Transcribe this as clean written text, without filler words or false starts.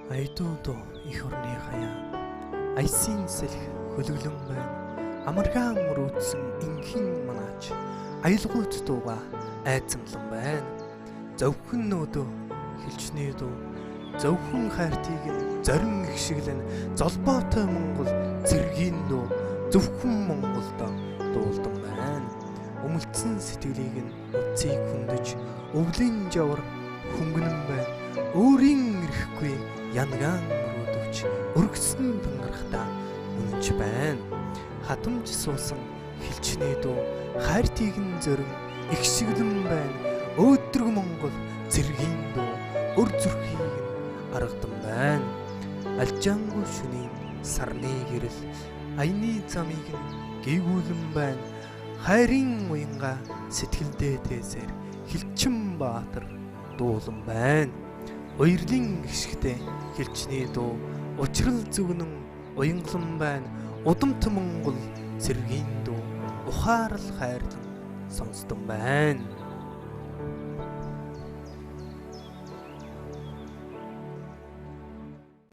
Аядуу их орны хаяа аясын сэлх хөлөглөн байна. Амаргаан мөрөөдсөн инхийн манаач аялгүйт дууга айцамлан байна. Зөвхөн нөөдөө хилчний дуу зөвхөн хайртыг зорин ихшиглэн золбоотой Монгол зэргийн дуу зөвхөн Монголд дуулдан байна. Өмөлдсөн сэтгэлийг нь утсыг хүндэж өвлийн жавар хөнгөнөн байна. Өөрийн ирэхгүй янгаан мөрөөдөвч өргөсөн тангарахтаа үнэнч байна. Хатамж суусан хилчний дуу хайртыг нь зорин ихшиглэн байна. Өөдрөг Монгол зэргийн дуу өр зүрхийг нь аргадан байна. Алжаангүй шөнийн сарны гэрэл аяны замыг нь гээгүүлэн байна. Хайрын уянга сэтгэлдээ тээсээр хилчин баатар дуулан байна. Уярлын гიშгтэй хилчний дуу учрал зүгнэн уянгалан байна. Удамт Монгол зэргийн дуу ухаарл хайрлан сонсдон байна.